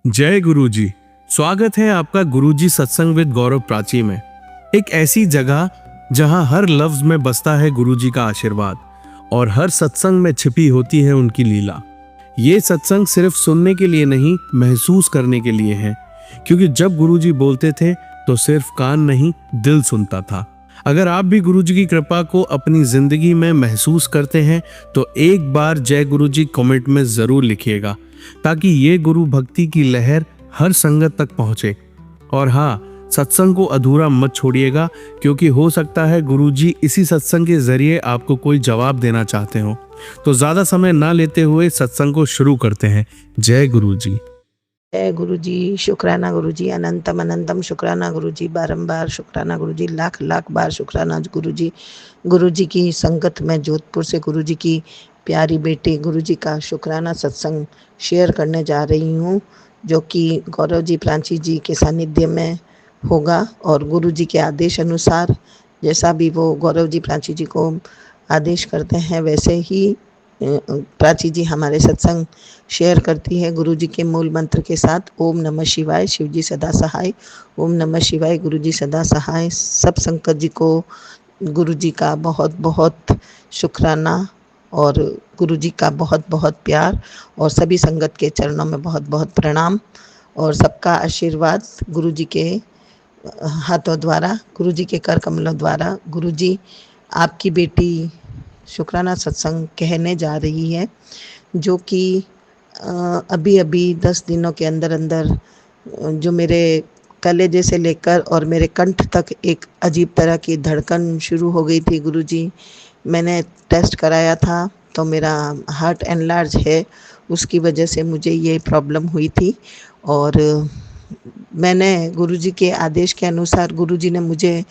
जय गुरुजी। स्वागत है आपका गुरुजी सत्संग विद गौरव प्राची में। एक ऐसी जगह जहां हर लफ्ज में बसता है गुरुजी का आशीर्वाद और हर सत्संग में छिपी होती है उनकी लीला। ये सत्संग सिर्फ सुनने के लिए नहीं, महसूस करने के लिए है, क्योंकि जब गुरुजी बोलते थे तो सिर्फ कान नहीं, दिल सुनता था। अगर आप भी गुरुजी की कृपा को अपनी जिंदगी में महसूस करते हैं तो एक बार जय गुरुजी कमेंट में जरूर लिखिएगा, ताकि ये गुरु भक्ति की लहर हर संगत तक पहुंचे। और हाँ, सत्संग को अधूरा मत छोड़िएगा, क्योंकि हो सकता है गुरुजी इसी सत्संग के जरिए आपको कोई जवाब देना चाहते हो। तो ज्यादा समय ना लेते हुए सत्संग को शुरू करते हैं। जय गुरुजी। जय गुरुजी, शुक्राना गुरुजी, अनंतम अनंतम शुक्राना गुरुजी, बारंबार शुक्राना गुरुजी, लाख लाख बार शुक्राना गुरुजी। गुरुजी की संगत में जोधपुर से गुरुजी की प्यारी बेटी गुरुजी का शुक्राना सत्संग शेयर करने जा रही हूँ, जो कि गौरव जी प्राची जी के सानिध्य में होगा। और गुरुजी के आदेश अनुसार जैसा भी वो गौरव जी प्राची जी को आदेश करते हैं वैसे ही प्राची जी हमारे सत्संग शेयर करती है गुरु जी के मूल मंत्र के साथ। ओम नमः शिवाय, शिव जी सदा सहाय। ओम नमः शिवाय, गुरु जी सदा सहाय। सब संकट जी को गुरु जी का बहुत बहुत शुक्राना और गुरु जी का बहुत बहुत प्यार और सभी संगत के चरणों में बहुत बहुत प्रणाम और सबका आशीर्वाद गुरु जी के हाथों द्वारा, गुरु जी के कर कमलों द्वारा। गुरु जी आपकी बेटी शुक्राना सत्संग कहने जा रही है, जो कि अभी अभी 10 दिनों के अंदर अंदर जो मेरे कलेजे से लेकर और मेरे कंठ तक एक अजीब तरह की धड़कन शुरू हो गई थी। गुरुजी, मैंने टेस्ट कराया था तो मेरा हार्ट एनलार्ज है, उसकी वजह से मुझे ये प्रॉब्लम हुई थी। और मैंने गुरुजी के आदेश के अनुसार गुरुजी ने मुझे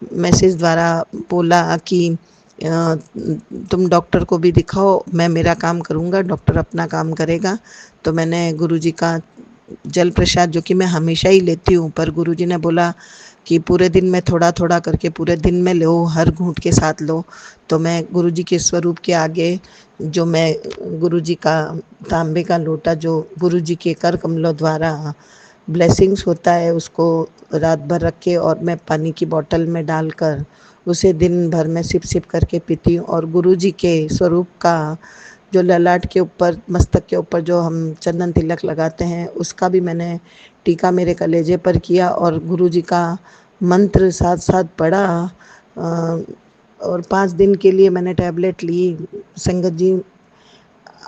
मैसेज द्वारा बोला कि तुम डॉक्टर को भी दिखाओ, मैं मेरा काम करूँगा, डॉक्टर अपना काम करेगा। तो मैंने गुरुजी का जल प्रसाद, जो कि मैं हमेशा ही लेती हूँ, पर गुरुजी ने बोला कि पूरे दिन में थोड़ा थोड़ा करके पूरे दिन में लो, हर घूंट के साथ लो। तो मैं गुरुजी के स्वरूप के आगे, जो मैं गुरुजी का तांबे का लोटा जो गुरुजी के कर कमलों द्वारा ब्लेसिंग्स होता है, उसको रात भर रख के और मैं पानी की बोतल में डालकर उसे दिन भर में सिप सिप करके पीती हूँ। और गुरुजी के स्वरूप का जो ललाट के ऊपर, मस्तक के ऊपर जो हम चंदन तिलक लगाते हैं, उसका भी मैंने टीका मेरे कलेजे पर किया और गुरुजी का मंत्र साथ साथ पढ़ा। और 5 दिन के लिए मैंने टैबलेट ली। संगत जी,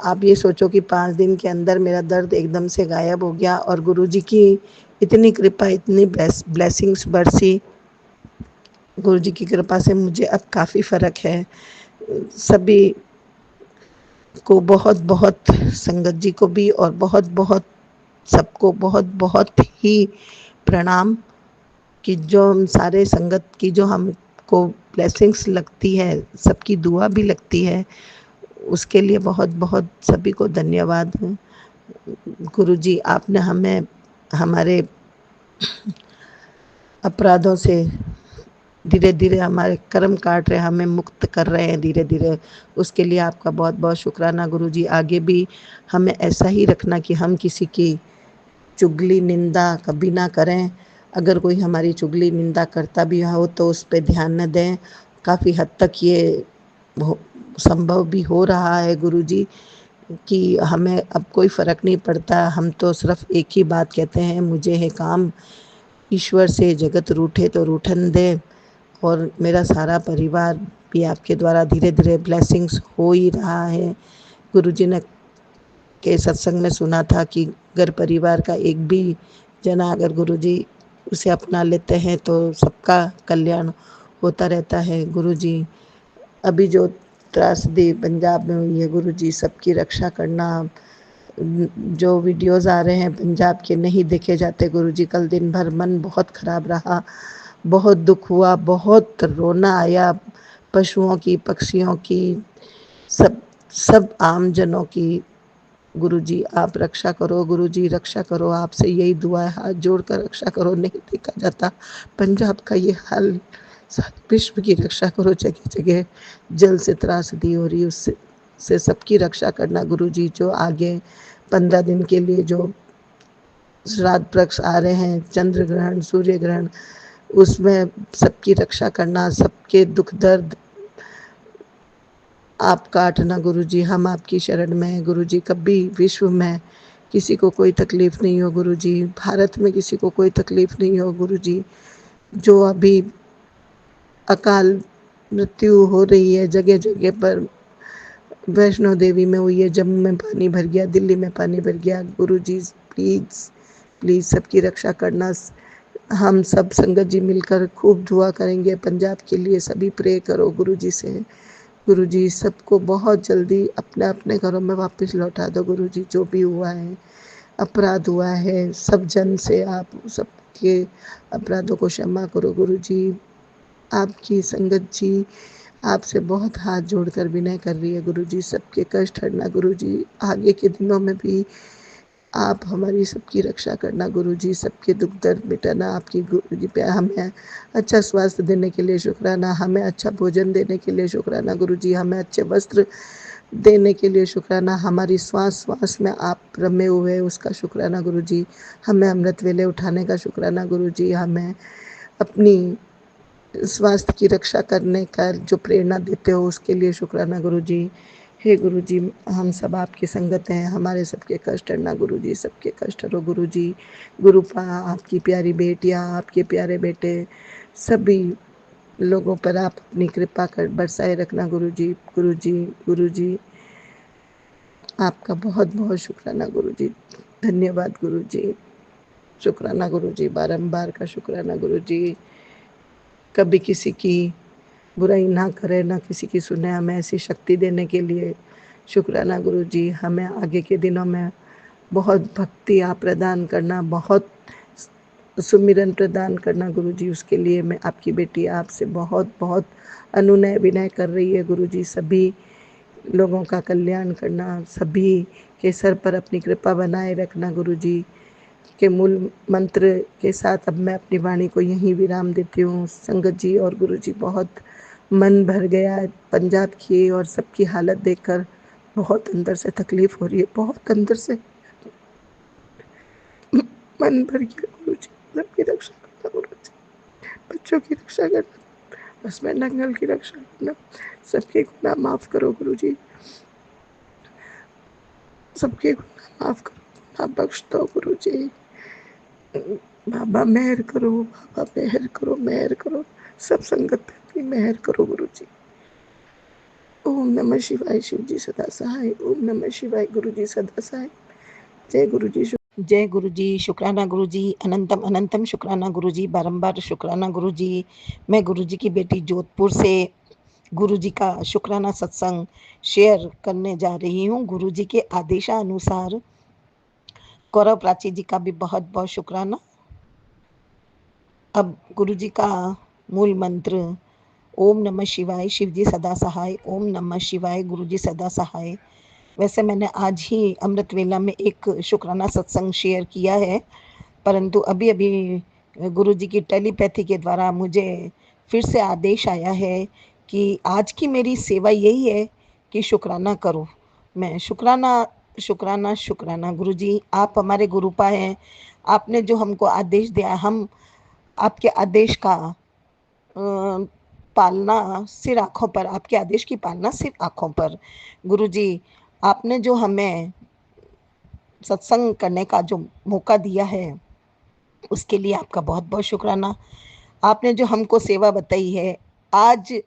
आप ये सोचो कि 5 दिन के अंदर मेरा दर्द एकदम से गायब हो गया और गुरुजी की इतनी कृपा, इतनी ब्लेसिंग्स बरसी। गुरुजी की कृपा से मुझे अब काफ़ी फ़र्क है। सभी को बहुत बहुत, संगत जी को भी और बहुत बहुत, सबको बहुत बहुत ही प्रणाम कि जो हम सारे संगत की जो हमको ब्लेसिंग्स लगती है, सबकी दुआ भी लगती है, उसके लिए बहुत बहुत सभी को धन्यवाद। गुरुजी, आपने हमें हमारे अपराधों से धीरे धीरे हमारे कर्म काट रहे, हमें मुक्त कर रहे हैं धीरे धीरे, उसके लिए आपका बहुत बहुत शुक्राना। गुरुजी, आगे भी हमें ऐसा ही रखना कि हम किसी की चुगली निंदा कभी ना करें। अगर कोई हमारी चुगली निंदा करता भी हो तो उस पर ध्यान न दें। काफ़ी हद तक ये संभव भी हो रहा है गुरुजी, कि हमें अब कोई फ़र्क नहीं पड़ता। हम तो सिर्फ एक ही बात कहते हैं, मुझे है काम, ईश्वर से जगत रूठे तो रूठन दे। और मेरा सारा परिवार भी आपके द्वारा धीरे धीरे ब्लेसिंग्स हो ही रहा है। गुरुजी ने के सत्संग में सुना था कि घर परिवार का एक भी जना अगर गुरुजी उसे अपना लेते हैं तो सबका कल्याण होता रहता है। गुरुजी, अभी जो त्रासदी पंजाब में हुई है, गुरुजी सबकी रक्षा करना। जो वीडियोस आ रहे हैं पंजाब के, नहीं देखे जाते गुरुजी। कल दिन भर मन बहुत ख़राब रहा, बहुत दुख हुआ, बहुत रोना आया, पशुओं की, पक्षियों की, सब सब आम जनों की। गुरुजी, आप रक्षा करो, गुरुजी रक्षा करो, आपसे यही दुआ है, हाथ जोड़कर रक्षा करो। नहीं देखा जाता पंजाब का ये हाल, सारे विश्व की रक्षा करो। जगह जगह जल से त्रासदी हो रही, उससे से सबकी रक्षा करना गुरुजी। जो आगे 15 दिन के लिए जो श्राद्ध पक्ष आ रहे हैं, चंद्र ग्रहण, सूर्य ग्रहण, उसमें सबकी रक्षा करना, सबके दुख दर्द आप काटना गुरुजी। हम आपकी शरण में हैं गुरुजी। कभी विश्व में किसी को कोई तकलीफ नहीं हो गुरुजी, भारत में किसी को कोई तकलीफ नहीं हो गुरुजी। जो अभी अकाल मृत्यु हो रही है जगह जगह पर, वैष्णो देवी में हुई है, जम्मू में पानी भर गया, दिल्ली में पानी भर गया, गुरुजी प्लीज़ प्लीज़ सबकी रक्षा करना। हम सब संगत जी मिलकर खूब दुआ करेंगे पंजाब के लिए, सभी प्रे करो गुरुजी से। गुरुजी सबको बहुत जल्दी अपने अपने घरों में वापस लौटा दो गुरुजी। जो भी हुआ है, अपराध हुआ है, सब जन से आप सबके अपराधों को क्षमा करो गुरुजी। आपकी संगत जी आपसे बहुत हाथ जोड़कर विनय कर रही है गुरुजी, सबके कष्ट हरना गुरुजी। आगे के दिनों में भी आप हमारी सबकी रक्षा करना गुरुजी, सबके दुख दर्द मिटाना। आपकी गुरुजी पे हमें अच्छा स्वास्थ्य देने के लिए शुक्राना, हमें अच्छा भोजन देने के लिए शुक्राना गुरुजी, हमें अच्छे वस्त्र देने के लिए शुक्राना, हमारी श्वास श्वास में आप रमे हुए उसका शुक्राना गुरुजी, हमें अमृत वेले उठाने का शुक्राना गुरुजी, हमें अपनी स्वास्थ्य की रक्षा करने का जो प्रेरणा देते हो उसके लिए शुक्राना गुरुजी। हे गुरुजी, हम सब आपकी संगत हैं, हमारे सबके कष्ट हरना गुरुजी, सबके कष्ट हरो गुरुजी। गुरुपा, आपकी प्यारी बेटियाँ, आपके प्यारे बेटे, सभी लोगों पर आप अपनी कृपा कर बरसाए रखना गुरुजी। गुरुजी गुरुजी आपका बहुत बहुत शुक्राना गुरुजी, धन्यवाद गुरुजी, शुक्राना गुरुजी, बारंबार का शुक्राना गुरुजी। कभी किसी की बुराई ना करे, ना किसी की सुने, हमें ऐसी शक्ति देने के लिए शुक्राना गुरुजी। हमें आगे के दिनों में बहुत भक्ति आप प्रदान करना, बहुत सुमिरन प्रदान करना गुरुजी। उसके लिए मैं आपकी बेटी आपसे बहुत बहुत अनुनय विनय कर रही है गुरुजी। सभी लोगों का कल्याण करना, सभी के सर पर अपनी कृपा बनाए रखना गुरुजी के मूल मंत्र के साथ अब मैं अपनी वाणी को यहीं विराम देती हूँ। संगत जी और गुरुजी, बहुत मन भर गया है पंजाब की और सबकी हालत देखकर, बहुत अंदर से तकलीफ हो रही है, बहुत अंदर से मन भर गया गुरुजी। सबकी रक्षा करना गुरुजी, बच्चों की रक्षा करना, हस्बैंड अंकल की रक्षा करना, सबके गुनाह माफ करो गुरुजी, सबके गुनाह माफ करो, गुनाह बख्श दो गुरुजी। बाबा मेहर करो, बाबा मेहर करो, मेहर करो, सब संगत पे अपनी मेहर करो गुरुजी। ओम नमः शिवाय, शिव जी सदा सहाय। ओम नमः शिवाय, गुरु जी सदा सहाय। जय गुरु जी, जय गुरु जी, शुक्राना गुरु जी, अनंतम अनंतम शुक्राना गुरु जी, बारंबार शुक्राना गुरु जी। मैं गुरु जी की बेटी जोधपुर से गुरु जी का शुक्राना सत्संग शेयर करने जा रही हूँ। गुरु जी के आदेशानुसार गौरव प्राची जी का भी बहुत बहुत शुक्राना। अब गुरु जी का मूल मंत्र ओम नमः शिवाय, शिव जी सदा सहाय। ओम नमः शिवाय, गुरु जी सदा सहाय। वैसे मैंने आज ही अमृत वेला में एक शुक्राना सत्संग शेयर किया है, परंतु अभी अभी गुरु जी की टेलीपैथी के द्वारा मुझे फिर से आदेश आया है कि आज की मेरी सेवा यही है कि शुक्राना करो। मैं शुक्राना शुक्राना शुक्राना गुरु जी, आप हमारे गुरुपा हैं। आपने जो हमको आदेश दिया, हम आपके आदेश का पालना सिर आँखों पर, आपके आदेश की पालना सिर आँखों पर। गुरुजी, आपने जो हमें सत्संग करने का जो मौका दिया है, उसके लिए आपका बहुत बहुत शुक्राना। आपने जो हमको सेवा बताई है, आज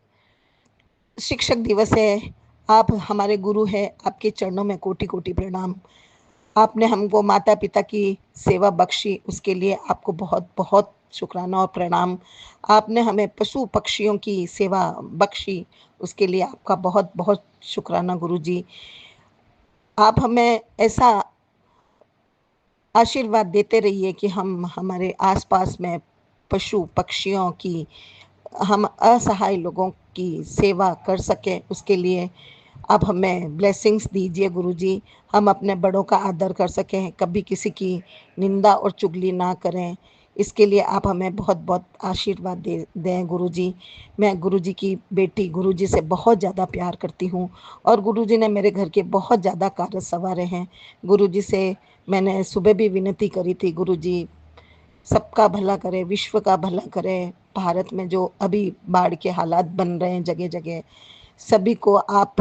शिक्षक दिवस है, आप हमारे गुरु हैं, आपके चरणों में कोटि कोटि प्रणाम। आपने हमको माता पिता की सेवा बख्शी, उसके लिए आपको बहुत बहुत शुक्राना और प्रणाम। आपने हमें पशु पक्षियों की सेवा बख्शी, उसके लिए आपका बहुत बहुत शुक्राना गुरु जी। आप हमें ऐसा आशीर्वाद देते रहिए कि हम हमारे आसपास में पशु पक्षियों की, हम असहाय लोगों की सेवा कर सकें, उसके लिए आप हमें ब्लेसिंग्स दीजिए गुरुजी। हम अपने बड़ों का आदर कर सकें, कभी किसी की निंदा और चुगली ना करें, इसके लिए आप हमें बहुत बहुत आशीर्वाद दें गुरुजी। मैं गुरुजी की बेटी गुरुजी से बहुत ज़्यादा प्यार करती हूँ और गुरुजी ने मेरे घर के बहुत ज़्यादा कार्य संवारे हैं। गुरुजी से मैंने सुबह भी विनती करी थी, गुरुजी सबका भला करे, विश्व का भला करे। भारत में जो अभी बाढ़ के हालात बन रहे हैं जगह जगह, सभी को आप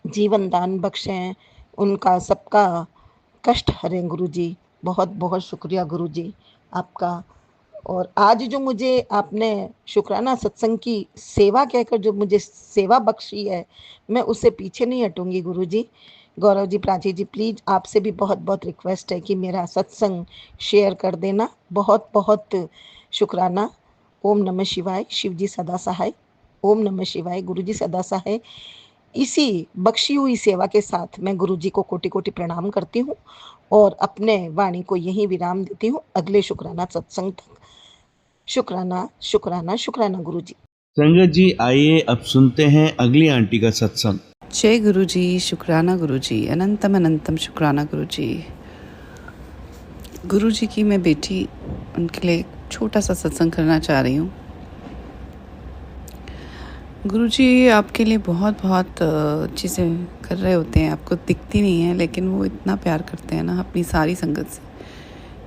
जीवन दान बख्शें, उनका सबका कष्ट हरें गुरुजी। बहुत बहुत शुक्रिया गुरुजी आपका। और आज जो मुझे आपने शुक्राना सत्संग की सेवा कहकर जो मुझे सेवा बख्शी है, मैं उससे पीछे नहीं हटूंगी गुरुजी। गौरव जी, प्राची जी, प्लीज आपसे भी बहुत बहुत रिक्वेस्ट है कि मेरा सत्संग शेयर कर देना। बहुत बहुत शुक्राना। ओम नमः शिवाय। शिव जी सदा सहाय। ओम नमः शिवाय। गुरु जी सदा सहाय। इसी बख्शी हुई सेवा के साथ मैं गुरु जी को कोटि कोटि प्रणाम करती हूँ और अपने वाणी को यहीं विराम देती हूँ अगले शुक्राना सत्संग तक। शुक्राना शुक्राना शुक्राना गुरु जी। संगत जी, आइए अब सुनते हैं अगली आंटी का सत्संग। जय गुरु जी, शुक्राना गुरु जी, अनंतम अनंतम शुक्राना गुरु जी। गुरु जी की मैं बेटी, उनके लिए एक छोटा सा सत्संग करना चाह रही हूँ। गुरु जी आपके लिए बहुत बहुत चीज़ें कर रहे होते हैं, आपको दिखती नहीं है, लेकिन वो इतना प्यार करते हैं ना अपनी सारी संगत से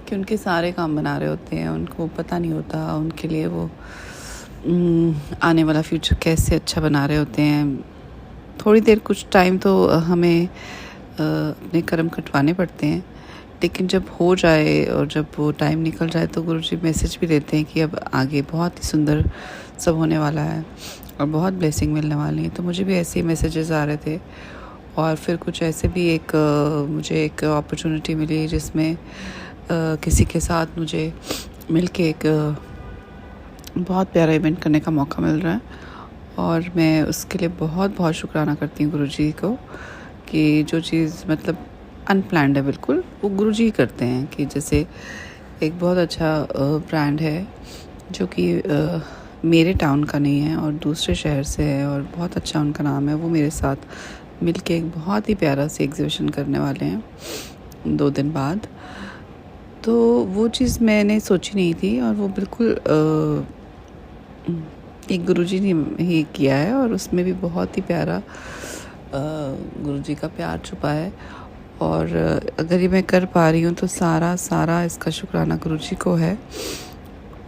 कि उनके सारे काम बना रहे होते हैं। उनको पता नहीं होता उनके लिए वो आने वाला फ्यूचर कैसे अच्छा बना रहे होते हैं। थोड़ी देर कुछ टाइम तो हमें अपने कर्म कटवाने पड़ते हैं, लेकिन जब हो जाए और जब वो टाइम निकल जाए तो गुरुजी मैसेज भी देते हैं कि अब आगे बहुत ही सुंदर सब होने वाला है और बहुत ब्लेसिंग मिलने वाली है। तो मुझे भी ऐसे ही मैसेजेस आ रहे थे और फिर कुछ ऐसे भी मुझे एक अपॉर्चुनिटी मिली जिसमें किसी के साथ मुझे मिलके एक बहुत प्यारा इवेंट करने का मौका मिल रहा है और मैं उसके लिए बहुत बहुत शुक्राना करती हूँ गुरुजी को कि जो चीज़ मतलब अनप्लान्ड है बिल्कुल, वो गुरुजी ही करते हैं। कि जैसे एक बहुत अच्छा ब्रांड है जो कि मेरे टाउन का नहीं है और दूसरे शहर से है और बहुत अच्छा उनका नाम है, वो मेरे साथ मिलके एक बहुत ही प्यारा सी एग्जीबिशन करने वाले हैं 2 दिन बाद। तो वो चीज़ मैंने सोची नहीं थी और वो बिल्कुल एक गुरुजी ने ही किया है और उसमें भी बहुत ही प्यारा गुरुजी का प्यार छुपा है। और अगर ये मैं कर पा रही हूँ तो सारा इसका शुक्राना गुरुजी को है।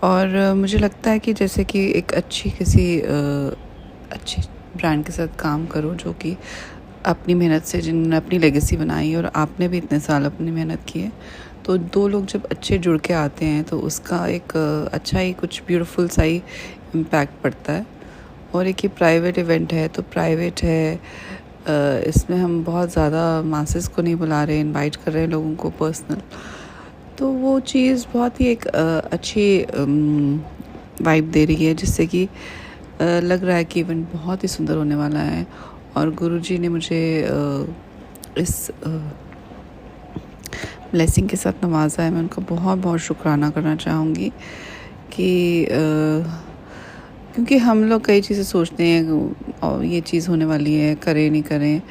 और मुझे लगता है कि जैसे कि एक किसी अच्छे ब्रांड के साथ काम करो जो कि अपनी मेहनत से, जिन्होंने अपनी लेगेसी बनाई और आपने भी इतने साल अपनी मेहनत की है, तो 2 लोग जब अच्छे जुड़ के आते हैं तो उसका एक अच्छा ही कुछ ब्यूटीफुल सा ही इम्पैक्ट पड़ता है। और एक ये प्राइवेट इवेंट है तो प्राइवेट है, इसमें हम बहुत ज़्यादा मासेस को नहीं बुला रहे, इनवाइट कर रहे हैं लोगों को पर्सनल। तो वो चीज़ बहुत ही एक अच्छी वाइब दे रही है जिससे कि लग रहा है कि इवेंट बहुत ही सुंदर होने वाला है। और गुरुजी ने मुझे इस ब्लेसिंग के साथ नवाजा है। मैं उनका बहुत बहुत शुक्राना करना चाहूँगी कि क्योंकि हम लोग कई चीज़ें सोचते हैं और ये चीज़ होने वाली है, करें नहीं करें,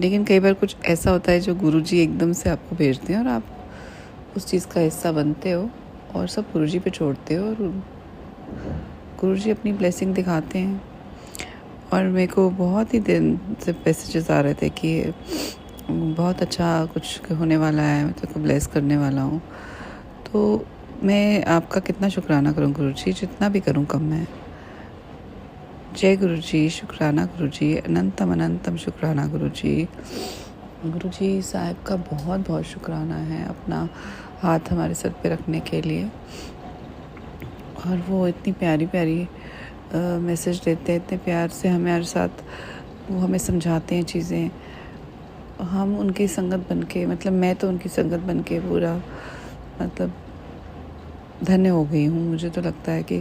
लेकिन कई बार कुछ ऐसा होता है जो गुरुजी एकदम से आपको भेजते हैं और आप उस चीज़ का हिस्सा बनते हो और सब गुरुजी पे छोड़ते हो और गुरुजी अपनी ब्लेसिंग दिखाते हैं। और मेरे को बहुत ही दिन से मैसेजेस आ रहे थे कि बहुत अच्छा कुछ होने वाला है, मैं तेरे को ब्लेस करने वाला हूँ। तो मैं आपका कितना शुक्राना करूँ गुरुजी, जितना भी करूँ कम है। जय गुरुजी, शुक्राना गुरुजी, अनंतम अनंतम शुक्राना गुरुजी। गुरुजी साहब का बहुत बहुत शुक्राना है अपना हाथ हमारे सर पे रखने के लिए। और वो इतनी प्यारी प्यारी मैसेज देते हैं, इतने प्यार से हमारे साथ वो हमें समझाते हैं चीज़ें। हम उनकी संगत बन के, मतलब मैं तो उनकी संगत बन के पूरा मतलब धन्य हो गई हूँ। मुझे तो लगता है कि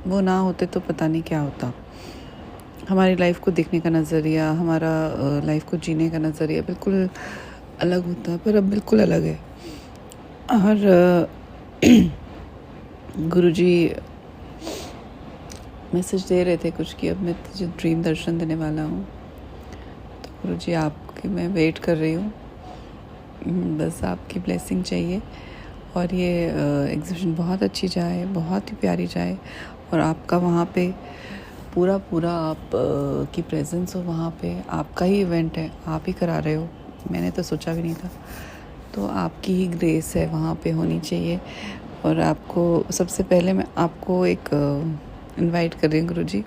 वो ना होते तो पता नहीं क्या होता। हमारी लाइफ को देखने का नज़रिया, हमारा लाइफ को जीने का नज़रिया बिल्कुल अलग होता है, पर अब बिल्कुल अलग है। और गुरुजी मैसेज दे रहे थे कुछ कि अब मैं तुझे ड्रीम दर्शन देने वाला हूँ। तो गुरुजी आपकी मैं वेट कर रही हूँ, बस आपकी ब्लेसिंग चाहिए और ये एग्जीबिशन बहुत अच्छी जाए, बहुत ही प्यारी जाए और आपका वहाँ पे पूरा आप की प्रेजेंस हो वहाँ पे। आपका ही इवेंट है, आप ही करा रहे हो मैंने तो सोचा भी नहीं था। तो आपकी ही ग्रेस है वहाँ पे होनी चाहिए। और आपको सबसे पहले मैं आपको एक इनवाइट कर रही हूँ गुरुजी।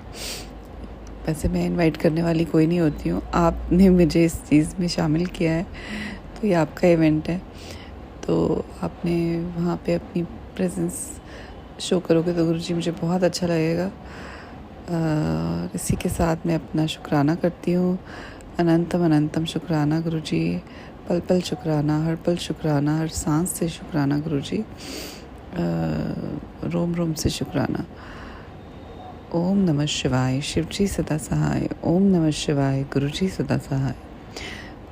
वैसे मैं इनवाइट करने वाली कोई नहीं होती हूँ, आपने मुझे इस चीज़ में शामिल किया है, तो ये आपका इवेंट है, तो आपने वहाँ पे अपनी प्रेजेंस शो करोगे तो गुरुजी मुझे बहुत अच्छा लगेगा। इसी के साथ मैं अपना शुक्राना करती हूँ। अनंतम अनंतम शुक्राना गुरुजी, पल पल शुक्राना, हर पल शुक्राना, हर सांस से शुक्राना गुरुजी, रोम रोम से शुक्राना। ओम नमः शिवाय, शिवजी सदा सहाय। ओम नमः शिवाय, गुरुजी सदा सहाय।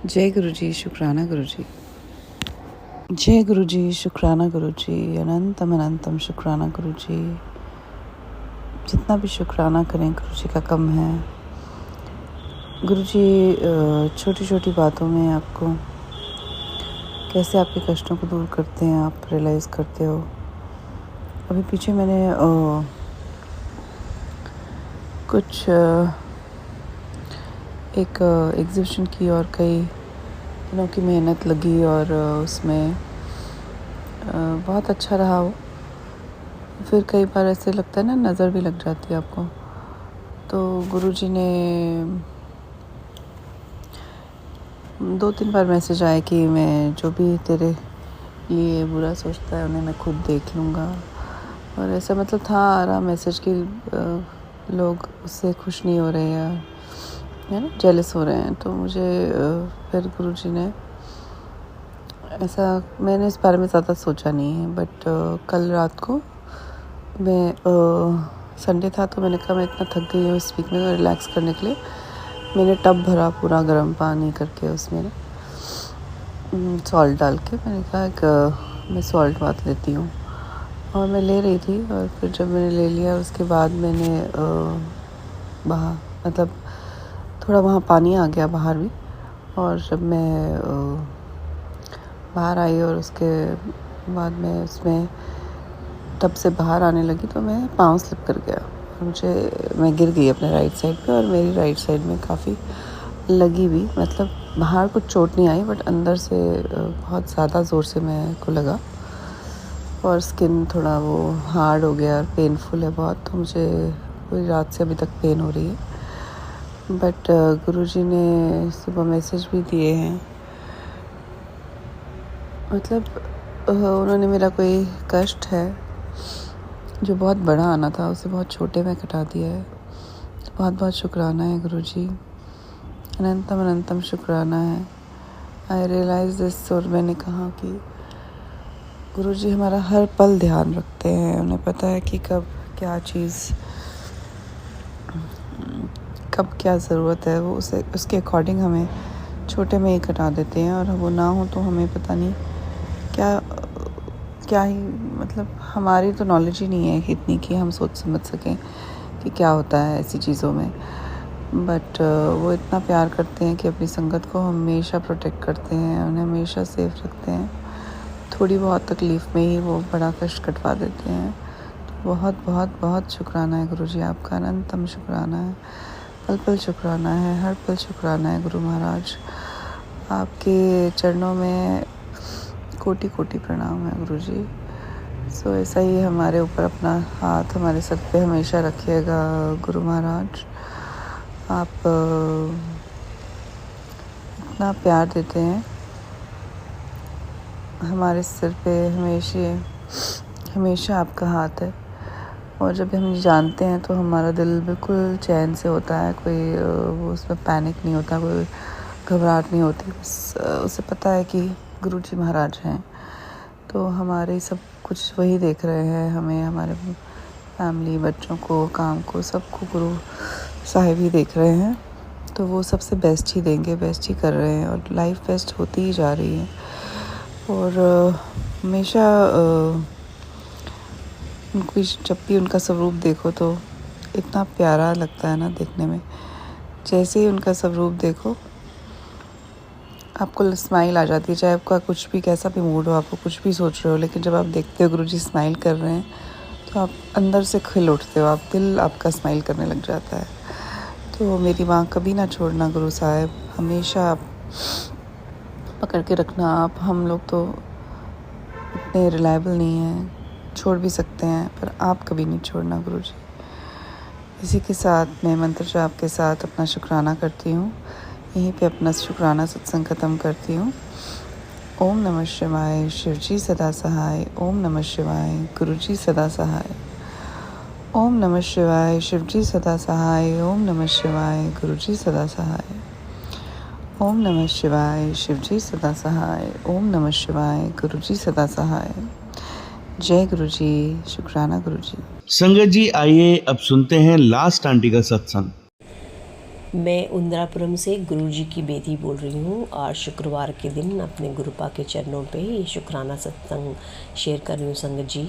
जय गुरुजी, शुक्राना गुरुजी। जय गुरुजी, शुक्राना गुरुजी, अनंतम अनंतम शुक्राना गुरुजी। जितना भी शुक्राना करें गुरुजी का कम है। गुरुजी छोटी छोटी बातों में आपको कैसे आपके कष्टों को दूर करते हैं, आप रियलाइज़ करते हो। अभी पीछे मैंने कुछ एक एग्जीबिशन की और कई दिनों की मेहनत लगी और उसमें बहुत अच्छा रहा वो। फिर कई बार ऐसे लगता है ना, नज़र भी लग जाती है आपको। तो गुरुजी ने 2-3 बार मैसेज आए कि मैं जो भी तेरे लिए बुरा सोचता है उन्हें मैं खुद देख लूँगा। और ऐसा मतलब था आ रहा मैसेज कि लोग उससे खुश नहीं हो रहे हैं, है ना, जेलस हो रहे हैं। तो मुझे फिर गुरुजी ने ऐसा, मैंने इस बारे में ज़्यादा सोचा नहीं है, बट कल रात को मैं संडे था तो मैंने कहा मैं इतना थक गई हूँ इस वीक में, रिलैक्स करने के लिए मैंने टब भरा पूरा गर्म पानी करके, उसमें ना सॉल्ट डाल के मैंने कहा कि मैं सॉल्ट बात लेती हूँ। और मैं ले रही थी और फिर जब मैंने ले लिया उसके बाद मैंने बाहर मतलब थोड़ा वहाँ पानी आ गया बाहर भी। और जब मैं बाहर आई और उसके बाद मैं उसमें टब से बाहर आने लगी तो मैं पाँव स्लिप कर गया। मैं गिर गई अपने राइट साइड पे और मेरी राइट साइड में काफ़ी लगी भी, मतलब बाहर कुछ चोट नहीं आई बट अंदर से बहुत ज़्यादा ज़ोर से मेरे को लगा और स्किन थोड़ा वो हार्ड हो गया और पेनफुल है बहुत। तो मुझे पूरी रात से अभी तक पेन हो रही है। बट गुरुजी ने सुबह मैसेज भी दिए हैं, मतलब उन्होंने मेरा कोई कष्ट है जो बहुत बड़ा आना था उसे बहुत छोटे में कटा दिया है। बहुत बहुत शुक्राना है गुरुजी, अनंतम अनंतम शुक्राना है। आई रियलाइज दिस। और मैंने कहा कि गुरुजी हमारा हर पल ध्यान रखते हैं, उन्हें पता है कि कब क्या चीज़, कब क्या ज़रूरत है, वो उसके अकॉर्डिंग हमें छोटे में ही कटा देते हैं। और वो ना हो तो हमें पता नहीं क्या ही, मतलब हमारी तो नॉलेज ही नहीं है इतनी कि हम सोच समझ सकें कि क्या होता है ऐसी चीज़ों में। बट वो इतना प्यार करते हैं कि अपनी संगत को हमेशा प्रोटेक्ट करते हैं, उन्हें हमेशा सेफ रखते हैं। थोड़ी बहुत तकलीफ़ में ही वो बड़ा कष्ट कटवा देते हैं। तो बहुत बहुत बहुत शुक्राना है गुरुजी आपका, अनंतम शुक्राना है, पल पल शुक्राना है, हर पल शुक्राना है गुरु महाराज। आपके चरणों में कोटि कोटि प्रणाम है गुरुजी। सो ऐसा ही हमारे ऊपर अपना हाथ हमारे सर पे हमेशा रखिएगा गुरु महाराज। आप इतना प्यार देते हैं हमारे सिर पे, हमेशा आपका हाथ है। और जब हम जानते हैं तो हमारा दिल बिल्कुल चैन से होता है, कोई वो उसमें पैनिक नहीं होता, कोई घबराहट नहीं होती। बस उसे पता है कि गुरुजी महाराज हैं, तो हमारे सब कुछ वही देख रहे हैं, हमें, हमारे फैमिली, बच्चों को, काम को, सबको गुरु साहिब ही देख रहे हैं। तो वो सबसे बेस्ट ही देंगे, बेस्ट ही कर रहे हैं और लाइफ बेस्ट होती ही जा रही है। और हमेशा उनको जब भी उनका स्वरूप देखो तो इतना प्यारा लगता है ना देखने में। जैसे ही उनका स्वरूप देखो आपको स्माइल आ जाती है, चाहे आपका कुछ भी कैसा भी मूड हो, आपको कुछ भी सोच रहे हो, लेकिन जब आप देखते हो गुरुजी स्माइल कर रहे हैं तो आप अंदर से खिल उठते हो, आप दिल आपका स्माइल करने लग जाता है। तो मेरी माँ कभी ना छोड़ना गुरु साहब, हमेशा आप पकड़ के रखना आप। हम लोग तो इतने रिलायबल नहीं हैं, छोड़ भी सकते हैं पर आप कभी नहीं छोड़ना गुरुजी। इसी के साथ मैं मंत्र जाप के साथ अपना शुक्राना करती हूँ। यहीं पे अपना शुक्राना सत्संग ख़त्म करती हूँ। ओम नमः शिवाय, शिवजी सदा सहाय। ओम नमः शिवाय, गुरुजी सदा सहाय। ओम नमः शिवाय, शिवजी सदा सहाय। ओम नमः शिवाय, गुरुजी सदा सहाय। ओम नमः शिवाय, शिवजी सदा सहाय। ओम नमः शिवाय, गुरुजी सदा सहाय। जय गुरुजी, शुक्राना गुरुजी। संगत जी, आइए अब सुनते हैं लास्ट आंटी का सत्संग। मैं इंदिरापुरम से गुरुजी की बेटी बोल रही हूँ और शुक्रवार के दिन अपने गुरुपा के चरणों पे ये शुक्राना सत्संग शेयर कर रही हूँ संगत जी।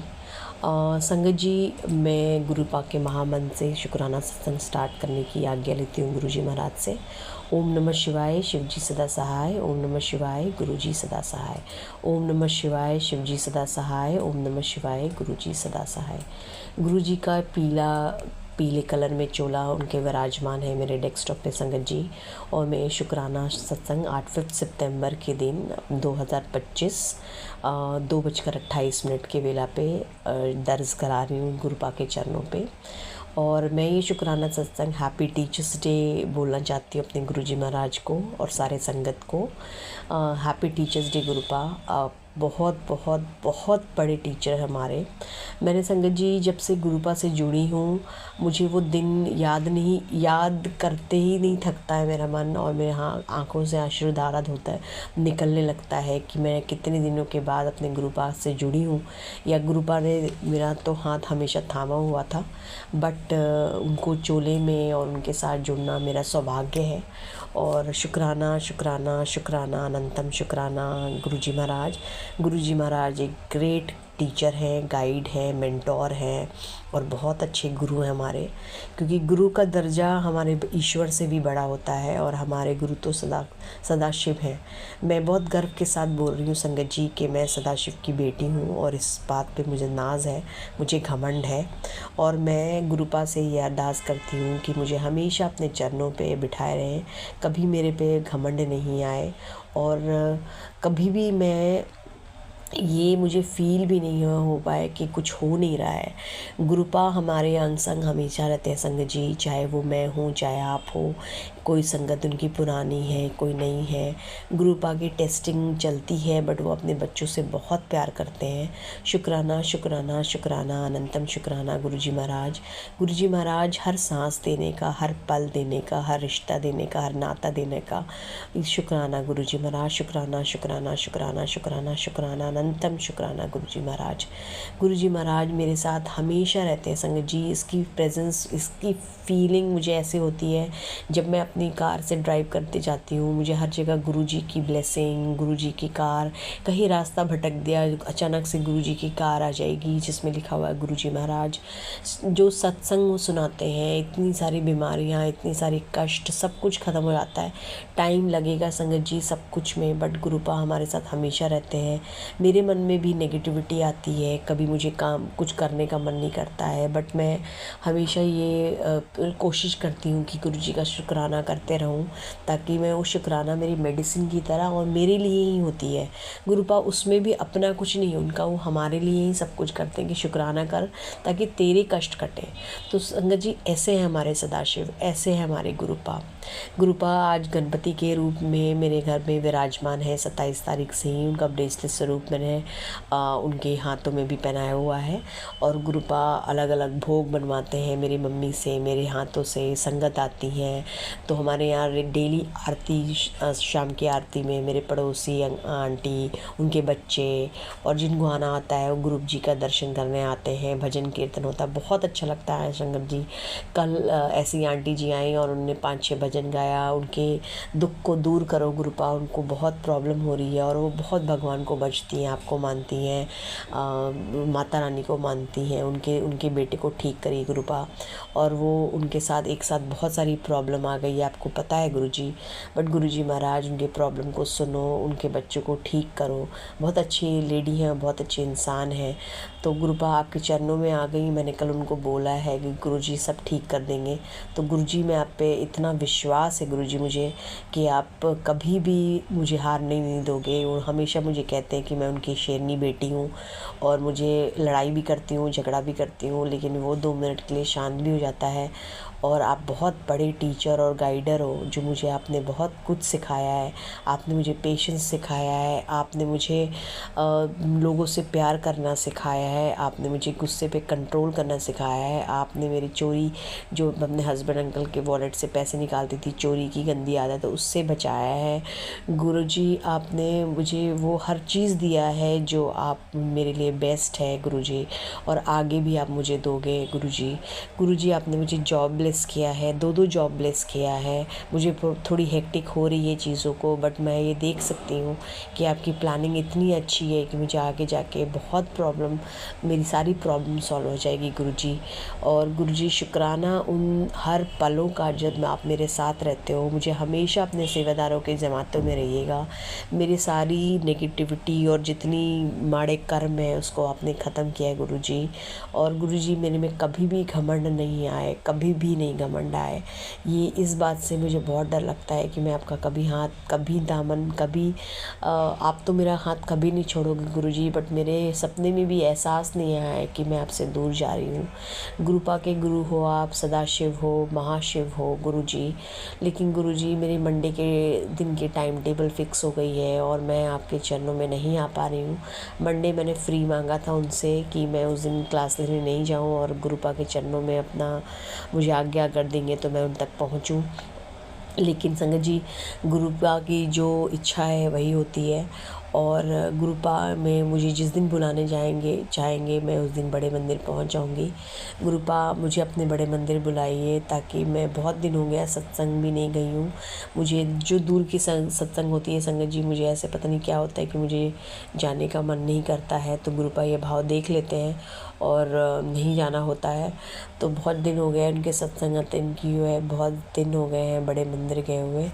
संगत जी, मैं गुरुपा के महामंत्र से शुक्राना सत्संग स्टार्ट करने की आज्ञा लेती हूँ गुरुजी महाराज से। ओम नमः शिवाय, शिवजी सदा सहाय। ओम नमः शिवाय, गुरुजी सदा सहाय। ओम नमः शिवाय, शिवजी सदा सहाय। ओम नमः शिवाय, गुरुजी सदा सहाय। गुरुजी का पीले कलर में चोला उनके विराजमान है मेरे डेस्कटॉप पे संगत जी। और मैं शुक्राना सत्संग 8 सितंबर के दिन 2025 2:28 के वेला पे दर्ज करा रही हूँ गुरुपा के चरणों पे। और मैं ये शुक्राना सत्संग हैप्पी टीचर्स डे बोलना चाहती हूँ अपने गुरुजी महाराज को और सारे संगत को। Happy teachers day गुरुपा। बहुत बहुत बहुत बड़े टीचर हमारे। मैंने संगत जी जब से गुरुपा से जुड़ी हूँ, मुझे वो दिन याद करते ही नहीं थकता है मेरा मन, और मेरे आँखों से अश्रुधारा होता है, निकलने लगता है कि मैं कितने दिनों के बाद अपने गुरुपा से जुड़ी हूँ। या गुरुपा ने मेरा तो हाथ हमेशा थामा हुआ था, बट उनको चोले में और उनके साथ जुड़ना मेरा सौभाग्य है। और शुक्राना शुक्राना शुक्राना अनंतम शुक्राना गुरुजी महाराज। गुरुजी महाराज एक ग्रेट टीचर हैं, गाइड हैं, मेंटोर हैं और बहुत अच्छे गुरु हैं हमारे, क्योंकि गुरु का दर्जा हमारे ईश्वर से भी बड़ा होता है और हमारे गुरु तो सदाशिव हैं। मैं बहुत गर्व के साथ बोल रही हूँ संगत जी कि मैं सदाशिव की बेटी हूँ और इस बात पे मुझे नाज है, मुझे घमंड है। और मैं गुरुपा से ये अरदास करती हूँ कि मुझे हमेशा अपने चरणों पे बिठाए रहें, कभी मेरे पे घमंड नहीं आए और कभी भी मैं ये मुझे फील भी नहीं हो पाए कि कुछ हो नहीं रहा है। गुरुपा हमारे अंग संग हमेशा रहते हैं संगत जी, चाहे वो मैं हूँ चाहे आप हो। कोई संगत उनकी पुरानी है, कोई नहीं है। गुरुपा की टेस्टिंग चलती है, बट वो अपने बच्चों से बहुत प्यार करते हैं। शुक्राना शुक्राना शुक्राना अनंतम शुक्राना गुरुजी महाराज। गुरुजी महाराज हर सांस देने का, हर पल देने का, हर रिश्ता देने का, हर नाता देने का शुक्राना गुरुजी महाराज। शुक्राना शुक्राना शुक्राना शुक्राना शुक्राना अनंतम शुक्राना गुरुजी महाराज। गुरुजी महाराज मेरे साथ हमेशा रहते हैं संगत जी। इसकी प्रेजेंस, इसकी फीलिंग मुझे ऐसे होती है जब मैं अपनी कार से ड्राइव करते जाती हूँ, मुझे हर जगह गुरुजी की ब्लेसिंग, गुरुजी की कार, कहीं रास्ता भटक दिया अचानक से गुरुजी की कार आ जाएगी जिसमें लिखा हुआ है गुरुजी महाराज। जो सत्संग वो सुनाते हैं, इतनी सारी बीमारियाँ, इतनी सारी कष्ट, सब कुछ ख़त्म हो जाता है। टाइम लगेगा संगत जी सब कुछ में, बट गुरुपा हमारे साथ हमेशा रहते हैं। मेरे मन में भी नेगेटिविटी आती है, कभी मुझे काम कुछ करने का मन नहीं करता है, बट मैं हमेशा ये कोशिश करती हूँ कि गुरुजी का शुक्राना करते रहूँ, ताकि मैं वो शुक्राना मेरी मेडिसिन की तरह और मेरे लिए ही होती है। गुरुपा उसमें भी अपना कुछ नहीं, उनका वो हमारे लिए ही सब कुछ करते हैं कि शुक्राना कर ताकि तेरे कष्ट कटे। तो संगत जी ऐसे हैं हमारे सदाशिव, ऐसे हैं हमारे गुरुपा। गुरुपा आज गणपति के रूप में मेरे घर में विराजमान है। 27 तारीख से ही उनका ब्रेसलेट स्वरूप मैंने उनके हाथों में भी पहनाया हुआ है। और गुरुपा अलग अलग भोग बनवाते हैं मेरी मम्मी से, मेरे हाथों से। संगत आती है तो हमारे यहाँ डेली आरती, शाम की आरती में मेरे पड़ोसी आंटी, उनके बच्चे और जिनको आना आता है वो गुरु जी का दर्शन करने आते हैं। भजन कीर्तन होता है, बहुत अच्छा लगता है संगत जी। कल ऐसी आंटी जी आई और उन्होंने 5-6 भजन गाया। उनके दुख को दूर करो गुरुपा, उनको बहुत प्रॉब्लम हो रही है और वो बहुत भगवान को बचती हैं, आपको मानती हैं, माता रानी को मानती हैं। उनके बेटे को ठीक करी गुरुपा, और वो उनके साथ एक साथ बहुत सारी प्रॉब्लम आ गई ये आपको पता है गुरुजी, बट गुरुजी महाराज उनके प्रॉब्लम को सुनो, उनके बच्चों को ठीक करो। बहुत अच्छी लेडी हैं, बहुत अच्छे इंसान हैं। तो गुरुपा आपके चरणों में आ गई। मैंने कल उनको बोला है कि गुरुजी सब ठीक कर देंगे। तो गुरुजी में आप पे इतना विश्वास है गुरुजी मुझे, कि आप कभी भी मुझे हार नहीं दोगे। और हमेशा मुझे कहते हैं कि मैं उनकी शेरनी बेटी हूँ, और मुझे लड़ाई भी करती हूँ, झगड़ा भी करती हूँ, लेकिन वो 2 मिनट के लिए शांत भी हो जाता है। और आप बहुत बड़े टीचर और गाइडर हो, जो मुझे आपने बहुत कुछ सिखाया है। आपने मुझे पेशेंस सिखाया है, आपने मुझे लोगों से प्यार करना सिखाया है, आपने मुझे गुस्से पे कंट्रोल करना सिखाया है। आपने मेरी चोरी, जो अपने हस्बैंड अंकल के वॉलेट से पैसे निकालती थी, चोरी की गंदी आदत, उससे बचाया है। गुरुजी आपने मुझे वो हर चीज़ दिया है जो आप मेरे लिए बेस्ट है गुरुजी, और आगे भी आप मुझे दोगे गुरुजी। गुरुजी आपने मुझे जॉब ब्लेस किया है, 2 जॉब ब्लेस किया है। मुझे थोड़ी हेक्टिक हो रही है चीज़ों को, बट मैं ये देख सकती हूँ कि आपकी प्लानिंग इतनी अच्छी है कि मुझे आगे जाके बहुत प्रॉब्लम, मेरी सारी प्रॉब्लम सॉल्व हो जाएगी गुरुजी। और गुरुजी शुक्राना उन हर पलों का जब आप मेरे साथ रहते हो। मुझे हमेशा अपने सेवादारों के जमातों में रहिएगा। मेरी सारी नेगेटिविटी और जितनी माड़े कर्म है उसको आपने ख़त्म किया है गुरुजी। और गुरुजी मेरे में कभी भी घमंड नहीं आए, कभी भी नहीं घमंड आए। ये इस बात से मुझे बहुत डर लगता है कि मैं आपका कभी हाथ, कभी दामन, कभी आप तो मेरा हाथ कभी नहीं छोड़ोगे गुरुजी, बट मेरे सपने में भी एहसास नहीं आया है कि मैं आपसे दूर जा रही हूँ। गुरुपा के गुरु हो आप, सदाशिव हो, महाशिव हो गुरुजी। लेकिन गुरुजी मेरी मंडे के दिन की टाइम टेबल फिक्स हो गई है और मैं आपके चरणों में नहीं आ पा रही हूँ। मंडे मैंने फ्री मांगा था उनसे कि मैं उस दिन क्लास लेने नहीं जाऊँ, और गुरुपा के चरणों में अपना मुझे आज्ञा कर देंगे तो मैं उन तक पहुँचूँ। लेकिन संगत जी, गुरुपा की जो इच्छा है वही होती है। और गुरुपा में मुझे जिस दिन बुलाने चाहेंगे मैं उस दिन बड़े मंदिर पहुंच जाऊंगी। गुरुपा मुझे अपने बड़े मंदिर बुलाइए, ताकि मैं बहुत दिन हो गया सत्संग भी नहीं गई हूँ। मुझे जो दूर की सत्संग होती है संगत जी, मुझे ऐसे पता नहीं क्या होता है कि मुझे जाने का मन नहीं करता है। तो गुरुपा ये भाव देख लेते हैं और नहीं जाना होता है। तो बहुत दिन हो गए उनके सत्संग अटेंड किए हुए, बहुत दिन हो गए हैं बड़े मंदिर गए हुए।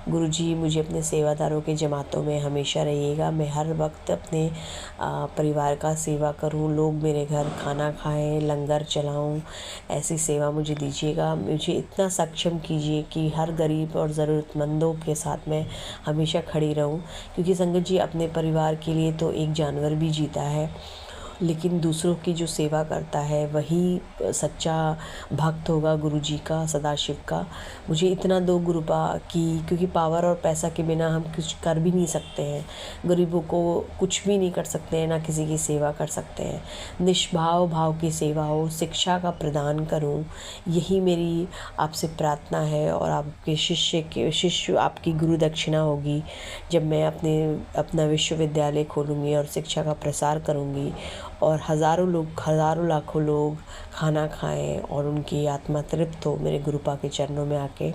गुरुजी मुझे अपने सेवादारों के जमातों में हमेशा रहिएगा। मैं हर वक्त अपने परिवार का सेवा करूं, लोग मेरे घर खाना खाएं, लंगर चलाऊं, ऐसी सेवा मुझे दीजिएगा। मुझे इतना सक्षम कीजिए कि हर गरीब और ज़रूरतमंदों के साथ मैं हमेशा खड़ी रहूं। क्योंकि संगत जी, अपने परिवार के लिए तो एक जानवर भी जीता है, लेकिन दूसरों की जो सेवा करता है वही सच्चा भक्त होगा गुरुजी का, सदाशिव का। मुझे इतना दो गुरुपा की, क्योंकि पावर और पैसा के बिना हम कुछ कर भी नहीं सकते हैं। गरीबों को कुछ भी नहीं कर सकते हैं, ना किसी की सेवा कर सकते हैं। निष्भाव भाव की सेवा हो, शिक्षा का प्रदान करूं, यही मेरी आपसे प्रार्थना है। और आपके शिष्य आपकी गुरु दक्षिणा होगी जब मैं अपना विश्वविद्यालय खोलूँगी और शिक्षा का प्रसार करूँगी, और हज़ारों लाखों लोग खाना खाएं और उनकी आत्मा तृप्त हो मेरे गुरुपा के चरणों में आके।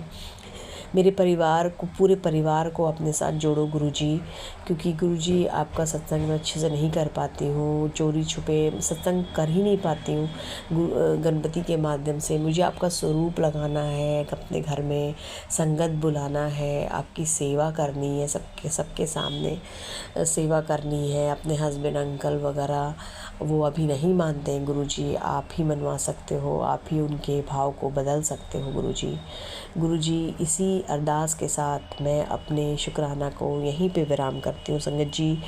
मेरे परिवार को, पूरे परिवार को अपने साथ जोड़ो गुरुजी, क्योंकि गुरुजी आपका सत्संग मैं अच्छे से नहीं कर पाती हूँ, चोरी छुपे सत्संग कर ही नहीं पाती हूँ गणपति के माध्यम से। मुझे आपका स्वरूप लगाना है, अपने घर में संगत बुलाना है, आपकी सेवा करनी है, सबके सामने सेवा करनी है। अपने हस्बैंड अंकल वगैरह वो अभी नहीं मानते हैं गुरुजी, आप ही मनवा सकते हो, आप ही उनके भाव को बदल सकते हो गुरुजी। गुरुजी, इसी अरदास के साथ मैं अपने शुक्राना को यहीं पे विराम करती हूँ संगत जी,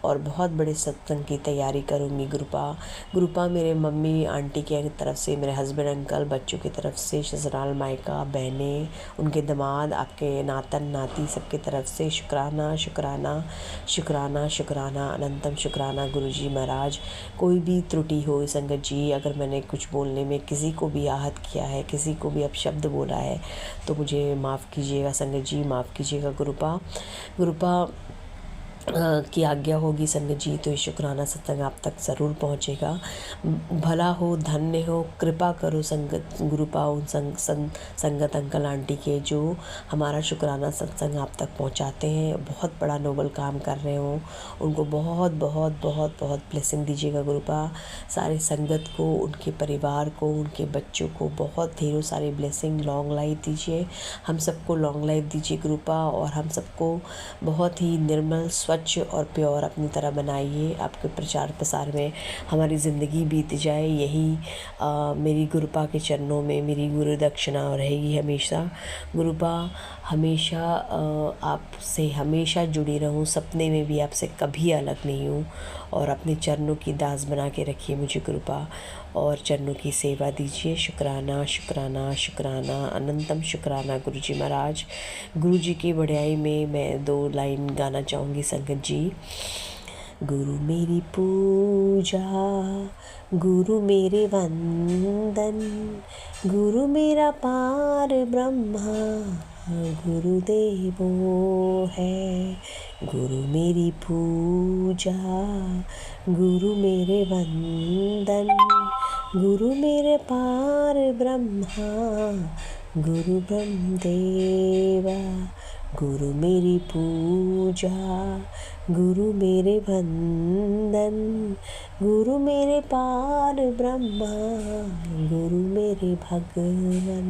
और बहुत बड़े सत्संग की तैयारी करूँगी। गुरुपा मेरे मम्मी आंटी के तरफ से, मेरे हस्बैंड अंकल, बच्चों की तरफ से, ससुराल मायका, बहनें, उनके दामाद, आपके नातन नाती, सबके तरफ से शुक्राना शुक्राना शुक्राना शुक्राना, अनंतम शुक्राना गुरुजी महाराज। कोई भी त्रुटि हो संगत जी, अगर मैंने कुछ बोलने में किसी को भी आहत किया है, किसी को भी अपशब्द बोला है, तो मुझे माफ़ कीजिएगा संगत जी, माफ़ कीजिएगा गुरुपा। की आज्ञा होगी संगत जी तो ये शुक्राना सत्संग आप तक ज़रूर पहुँचेगा। भला हो, धन्य हो, कृपा करो संगत गुरुपा उन संगत अंकल आंटी के जो हमारा शुक्राना सत्संग आप तक पहुँचाते हैं, बहुत बड़ा नोबल काम कर रहे हो। उनको बहुत बहुत बहुत बहुत ब्लेसिंग दीजिएगा गुरुपा। सारे संगत को, उनके परिवार को, उनके बच्चों को बहुत ढेरों सारी ब्लेसिंग, लॉन्ग लाइफ दीजिए। हम सबको लॉन्ग लाइफ दीजिए गुरुपा, और हम सबको बहुत ही निर्मल, स्वच्छ और प्योर अपनी तरह बनाइए। आपके प्रचार प्रसार में हमारी ज़िंदगी बीत जाए, यही मेरी गुरुपा के चरणों में मेरी गुरु दक्षिणा रहेगी हमेशा। गुरुपा हमेशा आपसे हमेशा जुड़ी रहूं, सपने में भी आपसे कभी अलग नहीं हूँ, और अपने चरणों की दास बना के रखिए मुझे गुरुपा, और चरणों की सेवा दीजिए। शुक्राना शुक्राना शुक्राना, अनंतम शुक्राना गुरुजी महाराज। गुरुजी की बढ़ियाई में मैं 2 लाइन गाना चाहूँगी संगत जी। गुरु मेरी पूजा, गुरु मेरे वंदन, गुरु मेरा पार ब्रह्मा, गुरुदेवो है। गुरु मेरी पूजा, गुरु मेरे वंदन, गुरु मेरे पार ब्रह्मा, गुरु ब्रह्मदेवा। गुरु मेरी पूजा, गुरु मेरे वंदन, गुरु मेरे पार ब्रह्मा, गुरु मेरे भगवन।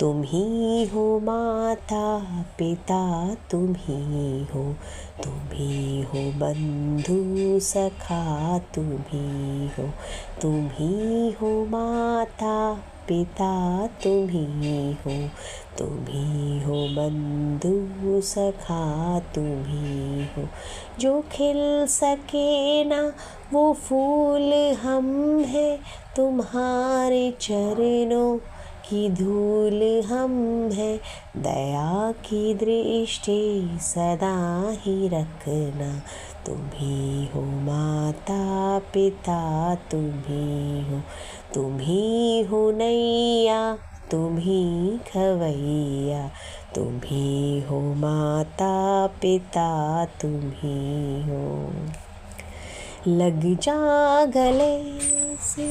तुम ही हो माता पिता, तुम ही हो बंधु सखा, तुम ही हो माता पिता, तुम ही हो बंधु सखा, तुम ही हो। जो खिल सके ना वो फूल हम हैं, तुम्हारे चरणों की धूल हम हैं। दया की दृष्टि सदा ही रखना, तुम ही हो माता पिता, तुम ही हो नैया, तुम ही खवैया, तुम ही हो माता पिता, तुम ही हो। लग जा गले से